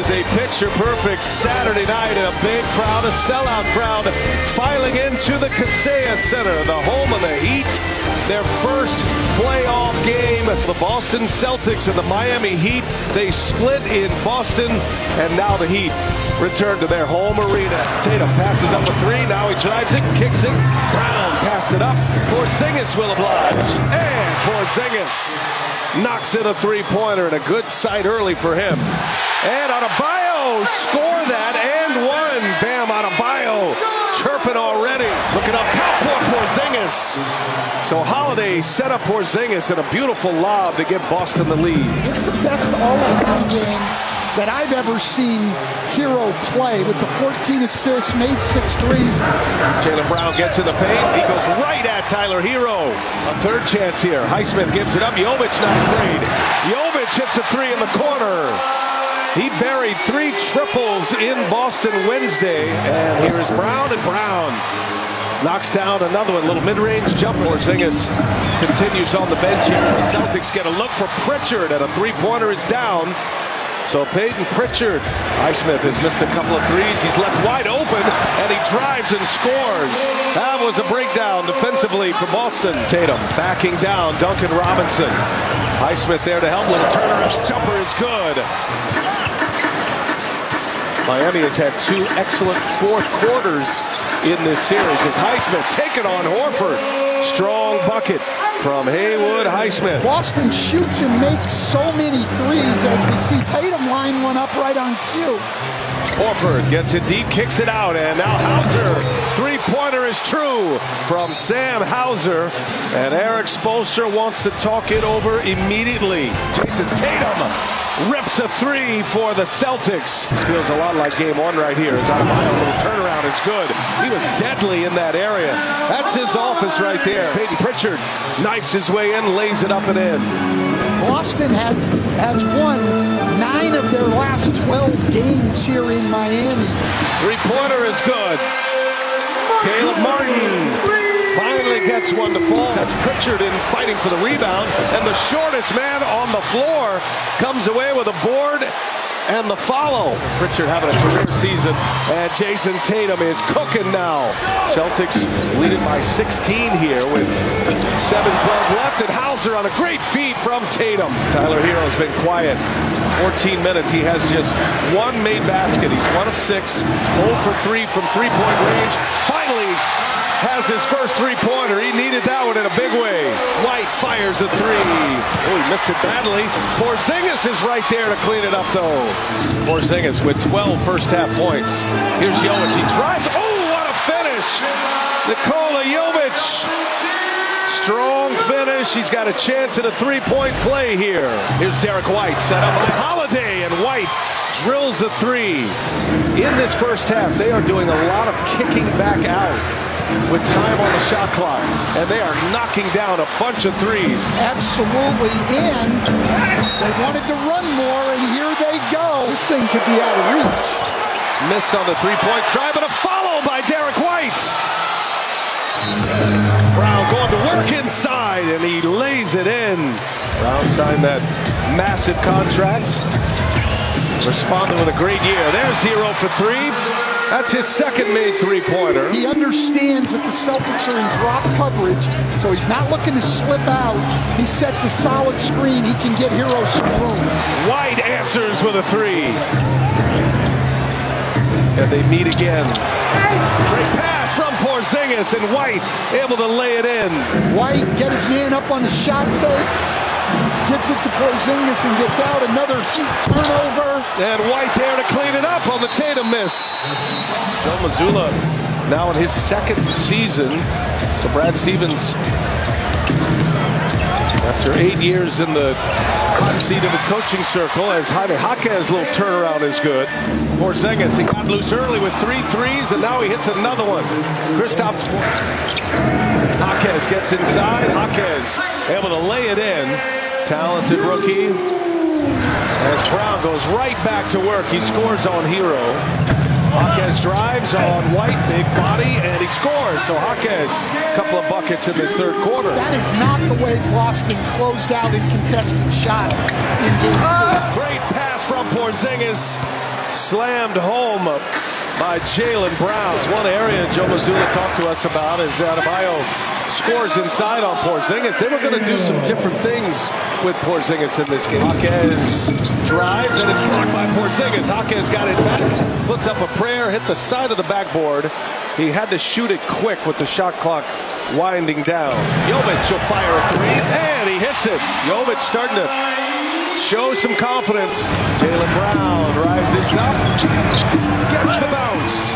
was a picture-perfect Saturday night and a big crowd, a sellout crowd, filing into the Kaseya Center, the home of the Heat. Their first playoff game. The Boston Celtics and the Miami Heat, they split in Boston, and now the Heat return to their home arena. Tatum passes up a three, now he drives it, kicks it. Brown passed it up. Porzingis will oblige. And Porzingis knocks in a three-pointer, and a good sight early for him. And Adebayo score that and one. Bam, Adebayo chirping already. Looking up top for Porzingis. So Holiday set up Porzingis in a beautiful lob to give Boston the lead. It's the best all-around game that I've ever seen Hero play, with the 14 assists, made 6 threes. Jaylen Brown gets in the paint. He goes right at Tyler Hero. A third chance here. Highsmith gives it up. Jovic not afraid. Jovic hits a three in the corner. He buried 3 triples in Boston Wednesday. And here is Brown, and Brown knocks down another one. Little mid-range jump. Porzingis continues on the bench here. The Celtics get a look for Pritchard, and a three-pointer is down. So Peyton Pritchard, Highsmith has missed a couple of threes. He's left wide open, and he drives and scores. That was a breakdown defensively for Boston. Tatum backing down. Duncan Robinson. Highsmith there to help. Little turnaround jumper is good. Miami has had 2 excellent fourth quarters in this series as Highsmith taking on Horford. Strong bucket from Haywood Highsmith. Boston shoots and makes so many threes as we see Tatum line one up right on cue. Horford gets it deep, kicks it out, and now Hauser. Three-pointer is true from Sam Hauser, and Eric Spoelstra wants to talk it over immediately. Jason Tatum rips a three for the Celtics. This feels a lot like game 1 right here. As Adebayo, a little turnaround is good. He was deadly in that area. That's his office right there. Peyton Pritchard knifes his way in, lays it up and in. Boston has won 9 of their last 12 games here in Miami. Three-pointer is good. Caleb Martin finally gets one to fall. That's Pritchard in fighting for the rebound, and the shortest man on the floor comes away with a board and the follow. Pritchard having a career season, and Jason Tatum is cooking now. Celtics leading by 16 here with 7:12 left, and Hauser on a great feed from Tatum. Tyler Hero's been quiet. 14 minutes, he has just 1 made basket. He's 1 of 6, 0 for 3 from three-point range. Finally has his first three-pointer. He needed that one in a big way. White fires a three. Oh, he missed it badly. Porzingis is right there to clean it up, though. Porzingis with 12 first-half points. Here's Jovic. He drives. Oh, what a finish! Nikola Jovic. Strong finish. He's got a chance at a three-point play here. Here's Derek White set up by Holiday, and White drills a three. In this first half, they are doing a lot of kicking back out with time on the shot clock, and they are knocking down a bunch of threes. Absolutely, and they wanted to run more, and here they go. This thing could be out of reach. Missed on the three-point try, but a follow by Derek White. Brown going to work inside, and he lays it in. Brown signed that massive contract. Responded with a great year. There's 0 for 3. That's his second made three-pointer. He understands that the Celtics are in drop coverage, so he's not looking to slip out. He sets a solid screen. He can get Hero some room. White answers with a three. And they meet again. Great pass from Porzingis, and White able to lay it in. White get his man up on the shot fake. Gets it to Porzingis and gets out. Another Heat turnover. And White there to clean it up on the Tatum miss. Joe Mazzulla now in his second season. So Brad Stevens, after 8 years in the hot seat of the coaching circle, as Jaime Jaquez's little turnaround is good. Porzingis, he got loose early with 3 threes, and now he hits another one. Kristaps Jaquez gets inside. Jaquez able to lay it in. Talented rookie. As Brown goes right back to work, he scores on Hero. Jaquez drives on White, big body, and he scores. So Jaquez, a couple of buckets in this third quarter. That is not the way Boston closed out in contested shots in game 2. Great pass from Porzingis. slammed home by Jaylen Brown. One area Joe Mazzulla talked to us about is Adebayo scores inside on Porzingis. They were going to do some different things with Porzingis in this game. Jaquez drives, and it's blocked by Porzingis. Jaquez got it back, puts up a prayer, hit the side of the backboard. He had to shoot it quick with the shot clock winding down. Jovic will fire a three, and he hits it. Jovic starting to show some confidence. Jaylen Brown rises up, gets the bounce.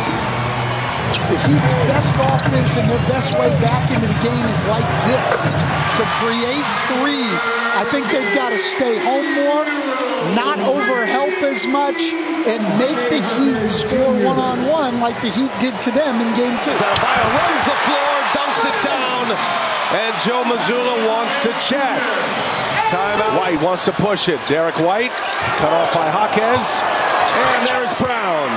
The Heat's best offense and their best way back into the game is like this, to create threes. I think they've got to stay home more, not overhelp as much, and make the Heat score one-on-one like the Heat did to them in Game 2. Adebayo runs the floor, dunks it down, and Joe Mazzulla wants to check. Timeout. White wants to push it. Derek White cut off by Jaquez, and there's Brown.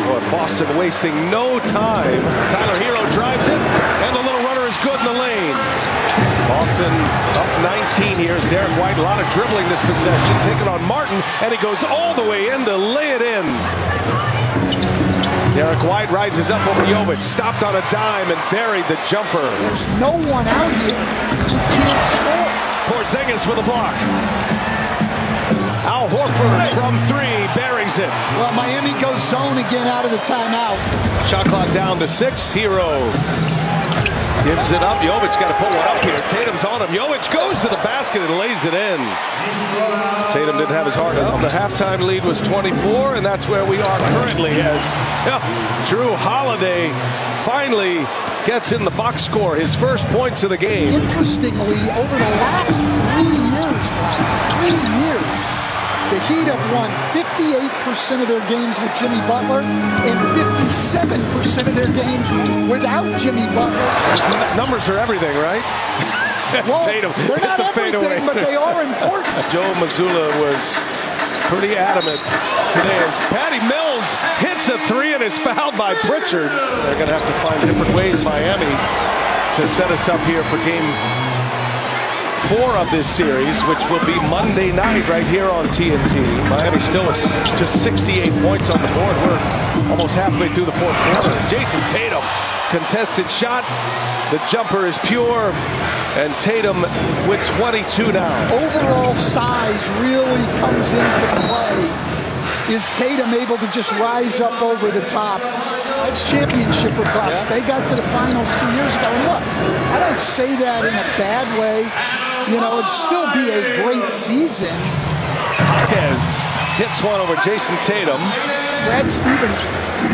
Boy, Boston wasting no time. Tyler Hero drives it, and the little runner is good in the lane. Boston up 19 here. Derek White, a lot of dribbling this possession, taking on Martin, and he goes all the way in to lay it in. Derek White rises up over Jovic, stopped on a dime and buried the jumper. There's no one out here who can't score. Porzingis with a block. Al Horford from three, buries it. Well, Miami goes zone again out of the timeout. Shot clock down to 6. Hero gives it up. Jovic's got to pull one up here. Tatum's on him. Jovic goes to the basket and lays it in. Tatum didn't have his heart up. The halftime lead was 24, and that's where we are currently as Drew Holiday finally gets in the box score, his first points of the game. Interestingly, over the last 3 years, Brian, 3 years, the Heat have won 58% of their games with Jimmy Butler and 57% of their games without Jimmy Butler. Numbers are everything, right? Well, Tatum. They're not everything, but they are important. Joe Mazzulla was pretty adamant today as Patty Mills hits a three and is fouled by Pritchard. They're going to have to find different ways, Miami, to set us up here for game 4 of this series, which will be Monday night right here on TNT. Miami still is just 68 points on the board. We're almost halfway through the fourth quarter. Jason Tatum, contested shot. The jumper is pure, and Tatum with 22 now. Overall size really comes into play. Is Tatum able to just rise up over the top? That's championship or bust. They got to the finals 2 years ago. And look, I don't say that in a bad way. You know, it'd still be a great season. Jaquez hits one over Jason Tatum. Brad Stevens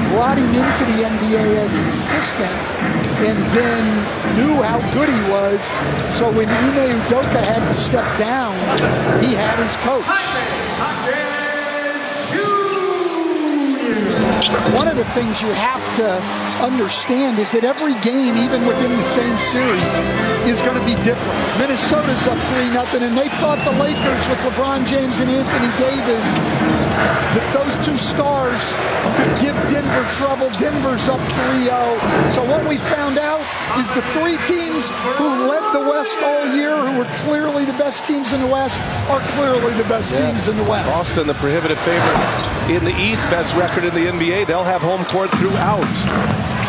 brought him into the NBA as an assistant and then knew how good he was. So when Ime Udoka had to step down, he had his coach. One of the things you have to understand is that every game, even within the same series, is going to be different. Minnesota's up 3-0, and they thought the Lakers with LeBron James and Anthony Davis, that those two stars could give Denver trouble. Denver's up 3-0. So what we found out is the 3 teams who led the West all year, who were clearly the best teams in the West, are clearly the best teams in the West. Boston, the prohibitive favorite in the East, best record in the NBA. They'll have home court throughout.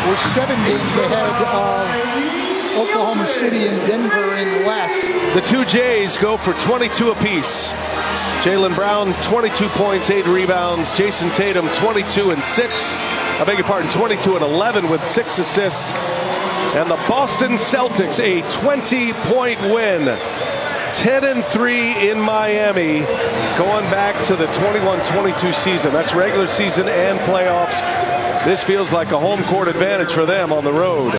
We're 7 games ahead of Oklahoma City and Denver in the West. The two Jays go for 22 apiece. Jaylen Brown, 22 points, 8 rebounds. Jason Tatum, 22 and 6. I beg your pardon, 22 and 11 with 6 assists. And the Boston Celtics, a 20-point win. 10-3 in Miami, going back to the 21-22 season. That's regular season and playoffs. This feels like a home court advantage for them on the road.